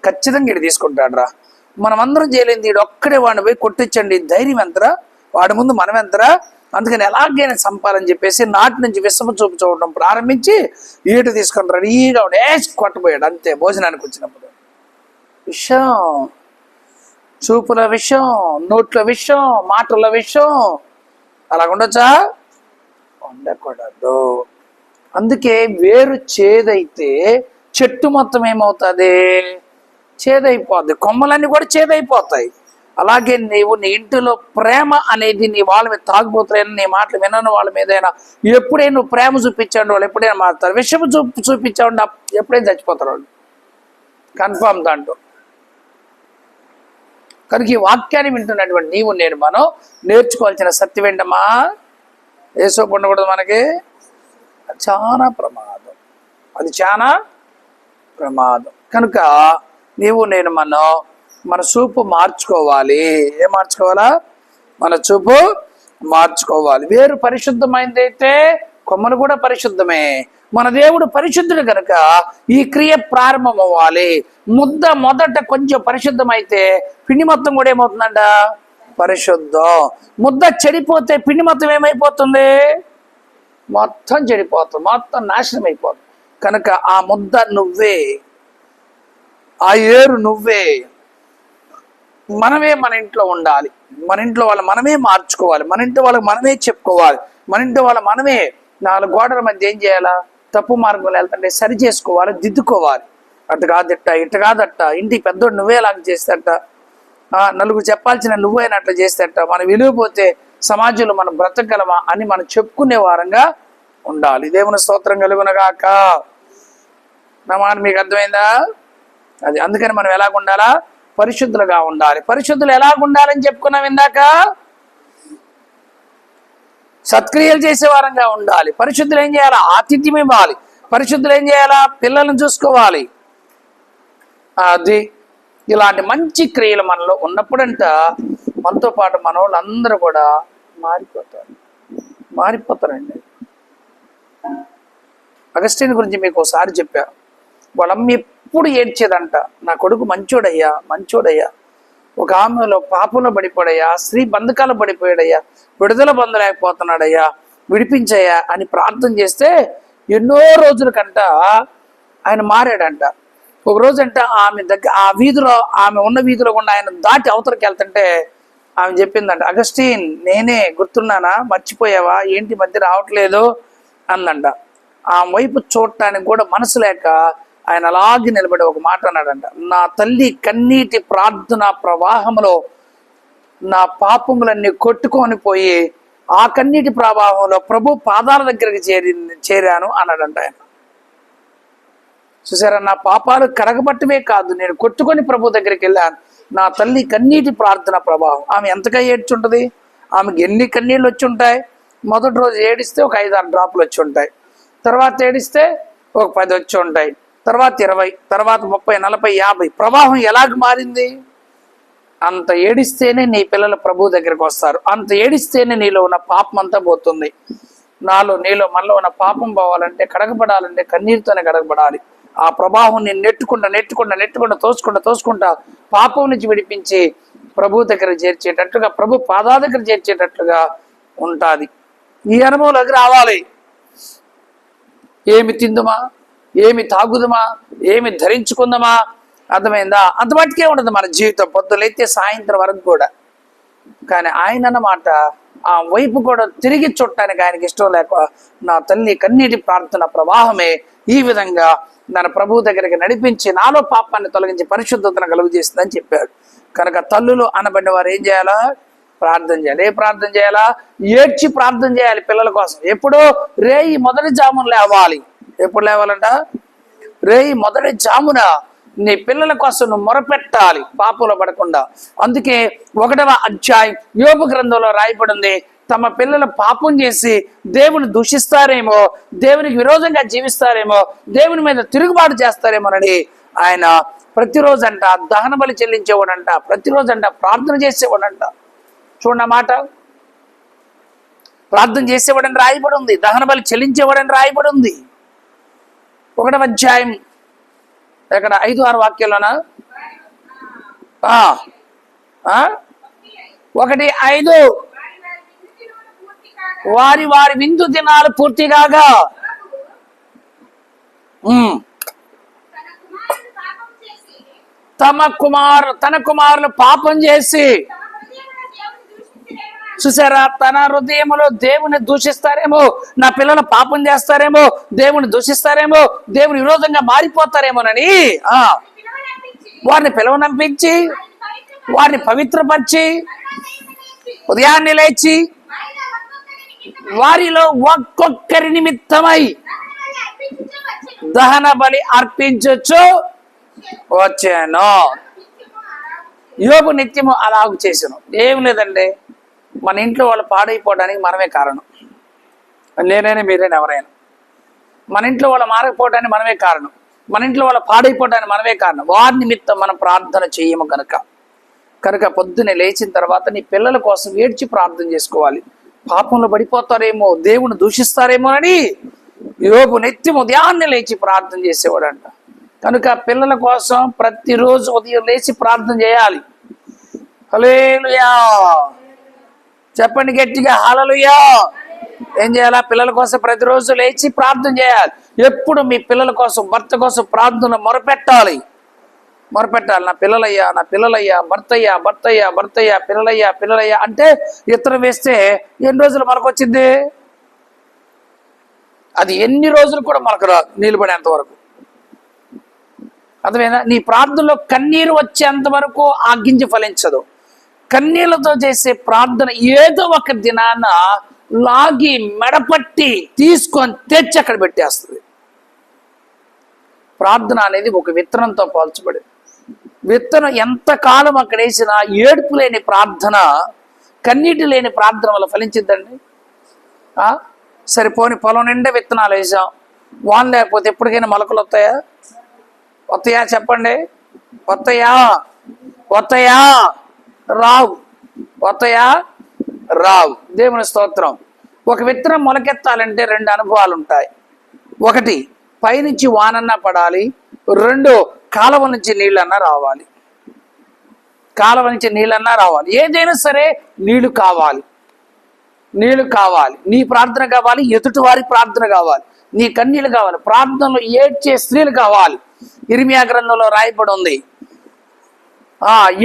ఖచ్చితంగా ఇటు తీసుకుంటాడ్రా. మనం అందరం చేయలేంది, ఇడు ఒక్కడే వాడిని పోయి కొట్టించండి, ధైర్యం ఎంతరా, వాడి ముందు మనం ఎంతరా. అందుకని ఎలాగైనా చంపాలని చెప్పేసి నాటి నుంచి విషము చూపు చూడడం ప్రారంభించి ఈటు తీసుకొని రెడీగా కొట్టబోయాడు. అంతే, భోజనానికి వచ్చినప్పుడు. విషం, చూపుల విషం, నోట్ల విషం, మాటల విషం. అలాగుండొచ్చా? ఉండకూడదు. అందుకే వేరు చేదైతే చెట్టు మొత్తం ఏమవుతుంది? చేదైపోద్ది, కొమ్మలన్నీ కూడా చేదైపోతాయి. అలాగే నీవు నీ ఇంటిలో ప్రేమ అనేది నీ వాళ్ళ మీద తాగుపోతాయని, నీ మాటలు వినని వాళ్ళ మీదైనా ఎప్పుడైనా నువ్వు ప్రేమ చూపించాడు వాళ్ళు ఎప్పుడైనా మారుతారు. విషము చూపించాడు ఎప్పుడైనా చచ్చిపోతారు వాళ్ళు, కన్ఫామ్ దాంట్లో. కనుక ఈ వాక్యాన్ని వింటున్నటువంటి నీవు నేను మనం నేర్చుకోవాల్సిన సత్యం ఏంటమ్మా? ఏసోపు ఉండకూడదు మనకి, చాలా ప్రమాదం, అది చాలా ప్రమాదం. కనుక నీవు నేను మన చూపు మార్చుకోవాలి. ఏం మార్చుకోవాలా? మన చూపు మార్చుకోవాలి. వేరు పరిశుద్ధమైందైతే కొమ్మలు కూడా పరిశుద్ధమే. మన దేవుడు పరిశుద్ధుడు కనుక ఈ క్రియ ప్రారంభం అవ్వాలి. ముద్ద మొదట కొంచెం పరిశుద్ధమైతే పిండి మొత్తం కూడా ఏమవుతుందంట? పరిశుద్ధం. ముద్ద చెడిపోతే పిండి మొత్తం ఏమైపోతుంది? మొత్తం చెడిపోతుంది, మొత్తం నాశనం అయిపోతుంది. కనుక ఆ ముద్ద నువ్వే, ఆ ఏరు నువ్వే. మనమే మన ఇంట్లో ఉండాలి, మన ఇంట్లో వాళ్ళు మనమే మార్చుకోవాలి, మన ఇంట్లో వాళ్ళకి మనమే చెప్పుకోవాలి. మన ఇంటి వాళ్ళ మనమే 4 గోడల మధ్య ఏం చేయాలా? తప్పు మార్గంలో వెళ్తుంటే సరి చేసుకోవాలి, దిద్దుకోవాలి. అటు కాదట్ట, ఇటు కాదట్ట, ఇంటికి పెద్దోడు నువ్వేలాగా చేస్తేట, నలుగురు చెప్పాల్సిన నువ్వేనట్లా చేస్తేట, మన విలువ పోతే సమాజంలో మనం బ్రతకగలమా అని మనం చెప్పుకునే వారంగా ఉండాలి. దేవుని స్తోత్రం కలుగునగాక. నా మాట మీకు అర్థమైందా? అది అందుకని మనం ఎలాగ ఉండాలా? పరిశుద్ధులుగా ఉండాలి. పరిశుద్ధులు ఎలాగ ఉండాలని చెప్పుకున్నాం ఇందాక. సత్క్రియలు చేసే వారంగా ఉండాలి. పరిశుద్ధులు ఏం చేయాలా? ఆతిథ్యం ఇవ్వాలి. పరిశుద్ధులు ఏం చేయాలా? పిల్లలను చూసుకోవాలి. అది ఇలాంటి మంచి క్రియలు మనలో ఉన్నప్పుడంట మనతో పాటు మన వాళ్ళందరూ కూడా మారిపోతారండి. అగస్టిన్ గురించి మీకు ఒకసారి చెప్పా. వాళ్ళమ్మ ఎప్పుడు ఏడ్చేదంట, నా కొడుకు మంచోడయ్యా, మంచోడయ్యా, ఒక ఆమెలో పాపంలో పడిపోయాడయ్యా, స్త్రీ బంధకాలు పడిపోయాడయ్యా, విడుదల పొందలేకపోతున్నాడయ్యా, విడిపించయ్యా అని ప్రార్థన చేస్తే ఎన్నో రోజులకంట ఆయన మారాడంట. ఒక రోజంట ఆమె దగ్గర ఆ వీధిలో, ఆమె ఉన్న వీధిలో కూడా ఆయన దాటి అవతలకి వెళ్తుంటే ఆమె చెప్పిందంట, అగస్టిన్ నేనే, గుర్తున్నానా, మర్చిపోయావా, ఏంటి మధ్య రావట్లేదు అందంట. ఆ వైపు చూడటానికి కూడా మనసు లేక ఆయన అలాగే నిలబడి ఒక మాట అన్నాడంట, నా తల్లి కన్నీటి ప్రార్థన ప్రవాహంలో నా పాపములన్నీ కొట్టుకొని పోయి ఆ కన్నీటి ప్రవాహంలో ప్రభు పాదాల దగ్గరికి చేరాను అన్నాడంట ఆయన. చూసారా, నా పాపాలు కడగబట్టమే కాదు, నేను కొట్టుకొని ప్రభు దగ్గరికి వెళ్ళాను. నా తల్లి కన్నీటి ప్రార్థన ప్రభావం. ఆమె ఎంతగా ఏడ్చుంటుంది? ఆమెకి ఎన్ని కన్నీళ్ళు వచ్చి ఉంటాయి? మొదటి రోజు ఏడిస్తే ఒక 5-6 డ్రాపులు వచ్చి ఉంటాయి, తర్వాత ఏడిస్తే ఒక 10 వచ్చి ఉంటాయి, తర్వాత 20, తర్వాత 30, 40, 50. ప్రవాహం ఎలాగ మారింది? అంత ఏడిస్తేనే నీ పిల్లలు ప్రభు దగ్గరికి వస్తారు. అంత ఏడిస్తేనే నీలో ఉన్న పాపం అంతా పోతుంది. మనలో ఉన్న పాపం పోవాలంటే, కడగబడాలంటే కన్నీరుతోనే కడగబడాలి. ఆ ప్రవాహం నేను నెట్టుకుంటా తోసుకుంటా పాపం నుంచి విడిపించి ప్రభు దగ్గర చేర్చేటట్లుగా, ప్రభు పాదా దగ్గర చేర్చేటట్లుగా ఉంటుంది. ఈ అనుభవంలోకి రావాలి. ఏమి తిందుమా, ఏమి తాగుదమా, ఏమి ధరించుకుందామా, అర్థమైందా? అంత మట్టుకే ఉండదు మన జీవితం, పొద్దులైతే సాయంత్రం వరకు కూడా. కానీ ఆయన అన్నమాట ఆ వైపు కూడా తిరిగి చుట్టానికి ఆయనకి ఇష్టం లేక, నా తల్లి కన్నీటి ప్రార్థన ప్రవాహమే ఈ విధంగా నన్ను ప్రభు దగ్గరికి నడిపించి నాలో పాపాన్ని తొలగించి పరిశుద్ధతను కలుగు చేస్తుందని చెప్పాడు. కనుక తల్లులు అనబడిన వారు ఏం చేయాలా? ప్రార్థన చేయాలి. ఏ ప్రార్థన చేయాలా? ఏడ్చి ప్రార్థన చేయాలి పిల్లల కోసం. ఎప్పుడు? రేయి మొదటి జామున లేవాలి. ఎప్పుడు లేవాలంట? రేయి మొదటి జామున నీ పిల్లల కోసం నువ్వు మొరపెట్టాలి, పాపంలో పడకుండా. అందుకే 1వ అధ్యాయం యోబు గ్రంథంలో రాయబడింది, తమ పిల్లలు పాపం చేసి దేవుని దూషిస్తారేమో, దేవునికి విరోధంగా జీవిస్తారేమో, దేవుని మీద తిరుగుబాటు చేస్తారేమోనని ఆయన ప్రతిరోజంట దహన బలి చెల్లించేవాడంట, ప్రతిరోజంట ప్రార్థన చేసేవాడంట. చూడండి మాట, ప్రార్థన చేసేవాడని రాయబడి ఉంది, దహన బలి చెల్లించేవాడని రాయబడి ఉంది. 1వ అధ్యాయం ఎక్కడ 5-6 వాక్యాల్లోనా? 1:5 వారి విందు దినాలు పూర్తి కాగా తన కుమారులు పాపం చేసి, చూసారా, తన హృదయంలో దేవుని దూషిస్తారేమో, నా పిల్లలు పాపం చేస్తారేమో, దేవుని దూషిస్తారేమో, దేవుని విరోధంగా మారిపోతారేమోనని వారిని పిలవనంపించి, వారిని పవిత్రపరిచి, ఉదయాన్నే లేచి వారిలో ఒక్కొక్కరి నిమిత్తమై దహన బలి అర్పించొచ్చు వచ్చాను. యోబు నిత్యము అలాగ చేసాను. ఏం లేదండి, మన ఇంట్లో వాళ్ళు పాడైపోవడానికి మనమే కారణం. నేనైనా మీరైనా ఎవరైనా మన ఇంట్లో వాళ్ళు మారకపోవడానికి మనమే కారణం, మన ఇంట్లో వాళ్ళు పాడైపోవడానికి మనమే కారణం. వారి నిమిత్తం మనం ప్రార్థన చేయము కనుక పొద్దున్నే లేచిన తర్వాత నీ పిల్లల కోసం ఏడ్చి ప్రార్థన చేసుకోవాలి. పాపంలో పడిపోతారేమో, దేవుని దూషిస్తారేమో అని యోబు నిత్యం ఉదయాన్నే లేచి ప్రార్థన చేసేవాడంట. కనుక పిల్లల కోసం ప్రతిరోజు ఉదయం లేచి ప్రార్థన చేయాలి. హల్లెలూయా చెప్పండి గట్టిగా, హల్లెలూయా. ఏం చేయాలా? పిల్లల కోసం ప్రతిరోజు లేచి ప్రార్థన చేయాలి. ఎప్పుడు మీ పిల్లల కోసం, భర్త కోసం ప్రార్థన మొరపెట్టాలి. నా పిల్లలయ్యా, భర్తయ్యా, పిల్లలయ్యా అంటే ఇతరం వేస్తే ఎన్ని రోజులు మనకు వచ్చింది? అది ఎన్ని రోజులు కూడా మనకు రాదు, నీళ్ళు పడేంత వరకు. అర్థమైందా? నీ ప్రార్థనలో కన్నీరు వచ్చేంత వరకు ఆ గింజ ఫలించదు. కన్నీళ్లతో చేసే ప్రార్థన ఏదో ఒక దినాన లాగి మెడపట్టి తీసుకొని తెచ్చి అక్కడ పెట్టేస్తుంది. ప్రార్థన అనేది ఒక విత్తనంతో పోల్చబడింది. విత్తనం ఎంతకాలం అక్కడ వేసినా ఏడుపు లేని ప్రార్థన, కన్నీటి లేని ప్రార్థన వల్ల ఫలించిద్దండి. సరిపోని పొలం నిండా విత్తనాలు వేసాం, వాన్ లేకపోతే ఎప్పటికైనా మొలకలు వస్తాయా? వస్తాయా చెప్పండి? వస్తాయా? వస్తాయా? రావు. వస్తాయా? రావు. దేవుని స్తోత్రం. ఒక విత్తనం మొలకెత్తాలంటే 2 అనుభవాలు ఉంటాయి. ఒకటి, పైనుంచి వానన్నా పడాలి. 2, కాలువ నుంచి నీళ్ళన్నా రావాలి. కాలువ నుంచి నీళ్ళన్నా రావాలి. ఏదైనా సరే నీళ్లు కావాలి, నీళ్లు కావాలి. నీ ప్రార్థన కావాలి, ఎదుటి వారి ప్రార్థన కావాలి, నీ కన్నీళ్ళు కావాలి, ప్రార్థనలో ఏడ్చే స్త్రీలు కావాలి. ఇర్మియా గ్రంథంలో రాయబడి ఉంది,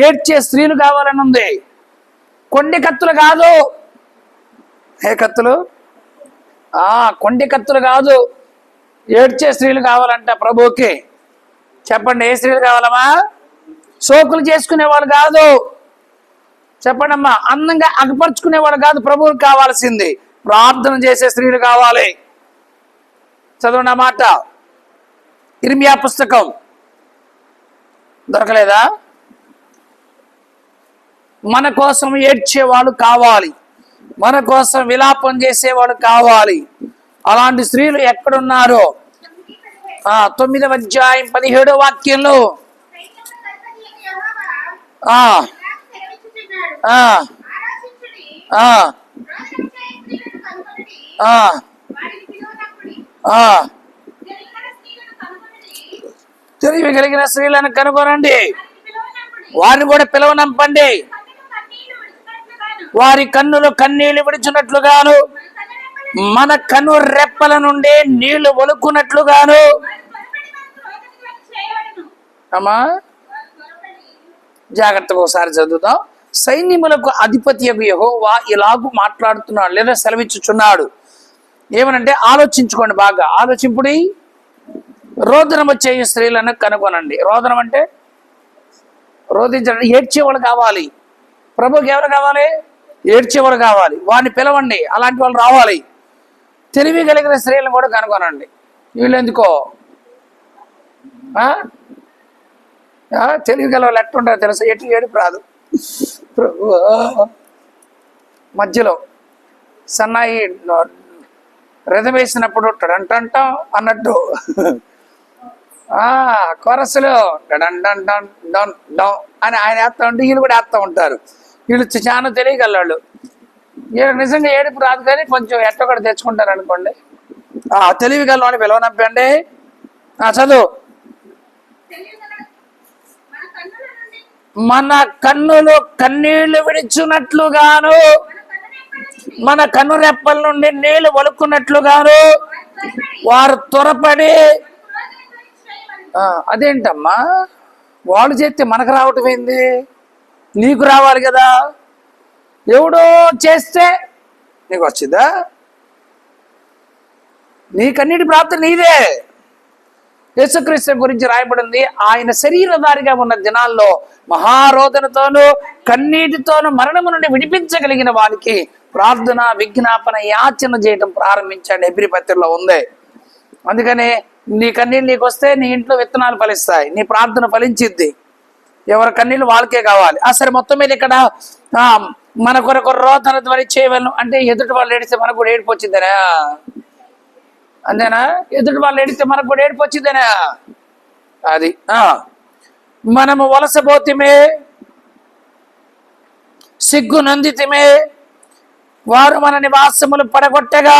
ఏడ్చే స్త్రీలు కావాలని ఉంది. కొండి కత్తులు కాదు. ఏ కత్తులు? కొండి కత్తులు కాదు, ఏడ్చే స్త్రీలు కావాలంట ప్రభువుకి. చెప్పండి, ఏ స్త్రీలు కావాలమ్మా? సోకులు చేసుకునేవాళ్ళు కాదు. చెప్పండి అమ్మా. అందంగా అగపరుచుకునేవాళ్ళు కాదు ప్రభువుకి కావాల్సింది. ప్రార్థన చేసే స్త్రీలు కావాలి. చదవండి ఆ మాట. ఇర్మియా పుస్తకం దొరకలేదా? మన కోసం ఏడ్చేవాళ్ళు కావాలి, మన కోసం విలాపం చేసేవాళ్ళు కావాలి. అలాంటి స్త్రీలు ఎక్కడున్నారో 9వ అధ్యాయం 17వ వాక్యంలో తెలివి కలిగిన స్త్రీలను కనుగొనండి, వారిని కూడా పిలవనంపండి. వారి కన్నులు కన్నీళ్లు విడిచినట్లుగాను, మన కన్ను రెప్పల నుండి నీళ్లు ఒలుకున్నట్లుగాను. అమ్మా జాగ్రత్తగా ఒకసారి చదువుదాం. సైన్యములకు అధిపతియగు యెహోవా ఇలాగూ మాట్లాడుతున్నాడు లేదా సెలవిచ్చుచున్నాడు. ఏమనంటే ఆలోచించుకోండి, బాగా ఆలోచింపుడి. రోదనము చేయు స్త్రీలను కనుగొనండి. రోదనం అంటే రోధించండి. ఏడ్చేవాళ్ళు కావాలి. ప్రభుకి ఎవరు కావాలి? ఏడ్చేవాళ్ళు కావాలి. వారిని పిలవండి, అలాంటి వాళ్ళు రావాలి. తెలివి కలిగిన స్త్రీలను కూడా కనుగొనండి. వీళ్ళు ఎందుకో తెలివి గల వాళ్ళు ఎట్టుంటారో తెలుసా? ఎట్లు ఏడుపు రాదు. మధ్యలో సన్నాయి రథం వేసినప్పుడు టడంటంటం అన్నట్టు కొరసలు డన్ అని ఆయన వేస్తా ఉంటే వీళ్ళు కూడా వేస్తూ ఉంటారు. వీళ్ళు చాలా తెలియగలవాళ్ళు. వీళ్ళకి నిజంగా ఏడుపు రాదు, కానీ కొంచెం ఎట్ట కూడా తెచ్చుకుంటారు అనుకోండి. తెలివి గలవాడిని పిలవనంపండి. చదువు. మన కన్నులు కన్నీళ్లు విడిచున్నట్లుగాను, మన కన్ను రెప్పల నుండి నీళ్లు వలుక్కున్నట్లుగాను వారు త్వరపడి. అదేంటమ్మా, వాళ్ళు చేస్తే మనకు రావటం ఏంది? నీకు రావాలి కదా. ఎవడో చేస్తే నీకు వచ్చిందా? నీకన్నిటి ప్రాప్తి నీదే. యేసుక్రీస్తు గురించి రాయబడింది, ఆయన శరీరధారిగా ఉన్న దినాల్లో మహారోదనతోనూ కన్నీటితోనూ మరణము నుండి విడిపించగలిగిన వారికి ప్రార్థన విజ్ఞాపన యాచన చేయటం ప్రారంభించాడు. హెబ్రీ పత్రికలో ఉంది. అందుకని నీ కన్నీళ్ళు నీకు వస్తే నీ ఇంట్లో విత్తనాలు ఫలిస్తాయి, నీ ప్రార్థన ఫలించిద్ది. ఎవరి కన్నీళ్ళు వాళ్ళకే కావాలి. సరే, మొత్తం మీద ఇక్కడ మన కొరకు రోదన ధ్వని చేయవలను అంటే ఎదుటి వాళ్ళు ఏడిస్తే మనకు కూడా ఏడుపు వచ్చిందనా? అంతేనా? ఎదుటి వాళ్ళు ఏడిస్తే మనకు కూడా ఏడుపు వచ్చిందనా? అది మనము వలసపోతిమే, సిగ్గు నందితిమే, వారు మన నివాసములు పడగొట్టగా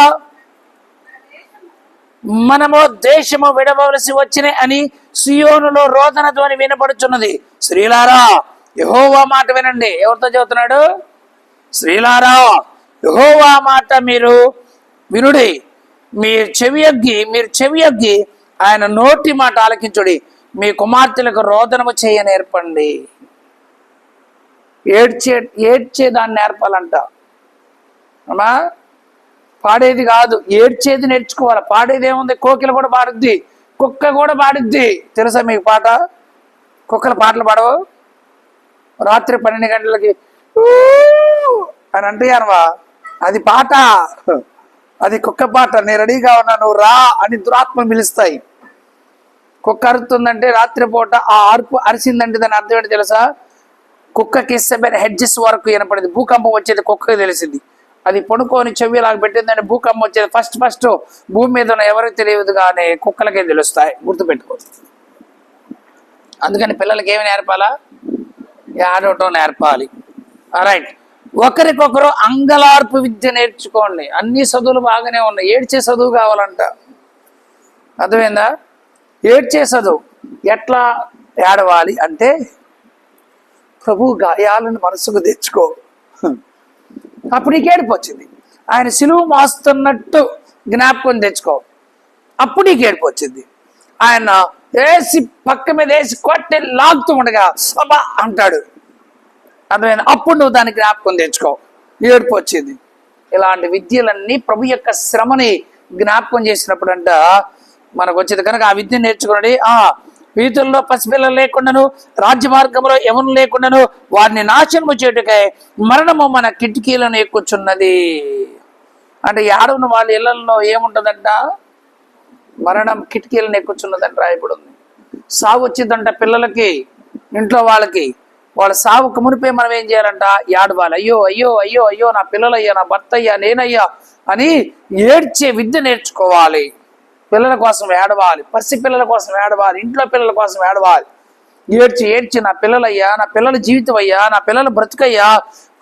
మనము దేశము విడవలసి వచ్చిన అని సియోనులో రోదన ధ్వని వినపడుచున్నది. స్త్రీలారా యెహోవా మాట వినండి. ఎవరితో చెబుతున్నాడు? స్త్రీలారా యెహోవా మాట మీరు వినుడి. మీరు చెవియొగ్గి ఆయన నోటి మాట ఆలకించుడి. మీ కుమార్తెలకు రోదనము చేయ నేర్పండి. ఏడ్చేదాన్ని నేర్పాలంట. అమ్మా, పాడేది కాదు, ఏడ్చేది నేర్చుకోవాలి. పాడేది ఏముంది, కోకిల కూడా పాడుద్ది, కుక్క కూడా పాడుద్ది. తెలుసా మీకు పాట? కుక్కల పాటలు పాడవు. రాత్రి 12 గంటలకి ఊ అని అంటాయనవా, అది పాట, అది కుక్క పాట. నేను రెడీగా ఉన్నా, నువ్వు రా అని దురాత్మ పిలుస్తాయి. కుక్క అరుతుందంటే రాత్రిపూట ఆ అరుపు అరిసిందంటే దాని అర్థం ఏంటి తెలుసా? కుక్కకి 7 హెడ్జెస్ వరకు వినపడింది. భూకంపం వచ్చేది కుక్కకి తెలిసింది. అది పడుకొని చెవిలాగా పెట్టిందని భూకంపం వచ్చేది ఫస్ట్ భూమి మీద ఉన్న ఎవరికి తెలియదు, కానీ కుక్కలకే తెలుస్తాయి. గుర్తుపెట్టుకో. అందుకని పిల్లలకి ఏమి నేర్పాలా? ఆడటం నేర్పాలి. రైట్. ఒకరికొకరు అంగలార్పు విద్య నేర్చుకోండి. అన్ని చదువులు బాగానే ఉన్నాయి, ఏడ్చే చదువు కావాలంట. అర్థమైందా? ఏడ్చే చదువు. ఎట్లా ఏడవాలి అంటే, ప్రభు గాయాలను మనసుకు తెచ్చుకో, అప్పుడు నీకు ఏడుపు వచ్చింది. ఆయన సిలువు మోస్తున్నట్టు జ్ఞాపకం తెచ్చుకో, అప్పుడు నీకు ఏడుపు వచ్చింది. ఆయన వేసి పక్క మీద వేసి కొట్టి లాగుతూ ఉండగా అబ్బా అంటాడు, అర్థమైనా, అప్పుడు నువ్వు దాన్ని జ్ఞాపకం తెచ్చుకో, ఏడుపు వచ్చింది. ఇలాంటి విద్యలన్నీ ప్రభు యొక్క శ్రమని జ్ఞాపకం చేసినప్పుడు అంట మనకు వచ్చేది. కనుక ఆ విద్య నేర్చుకోండి. వీధుల్లో పసిపిల్లలు లేకుండాను, రాజ్య మార్గంలో ఎవరు లేకుండాను వారిని నాశనము చేయుటకై మరణము మన కిటికీలను ఎక్కుచున్నది. అంటే ఏడున్న వాళ్ళ ఇళ్లలో ఏముంటుందంట? మరణం కిటికీలను ఎక్కుచున్నదంట రాయబడింది. సాగు వచ్చిందంట పిల్లలకి, ఇంట్లో వాళ్ళకి. వాళ్ళ సాగుకు మునిపే మనం ఏం చేయాలంట? ఏడవాలి. అయ్యో అయ్యో అయ్యో అయ్యో నా పిల్లలయ్యా, నా భర్త అయ్యా, నేనయ్యా అని ఏడ్చే విద్య నేర్చుకోవాలి. పిల్లల కోసం ఏడవాలి, పసి పిల్లల కోసం ఏడవాలి, ఇంట్లో పిల్లల కోసం ఏడవాలి. ఏడ్చి నా పిల్లలయ్యా, నా పిల్లల జీవితం అయ్యా, నా పిల్లల బ్రతుకయ్యా,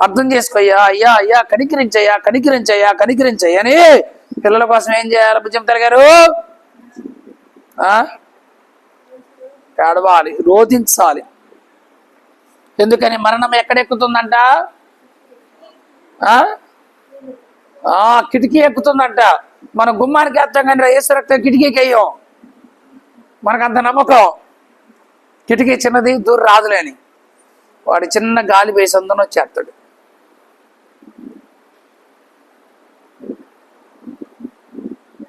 అర్థం చేసుకోయ్యా, అయ్యా అయ్యా కనికరించయ్యా, కనికరించయ్యా, కనికరించయ్యా అని పిల్లల కోసం ఏం చేయాలి? బుజ్జంతర్ గారు ఏడవాలి, రోధించాలి. ఎందుకని? మరణం ఎక్కడెక్కుతుందంట? కిటికీ ఎక్కుతుందంట. మన గుమ్మానికి వేస్తాం కానీ యేసు రక్తం కిటికీకి అయ్యాం. మనకంత నమ్మకం. కిటికీ చిన్నది, దూరం రాదులేని. వాడు చిన్న గాలి వేసి అందరం వచ్చేస్తాడు.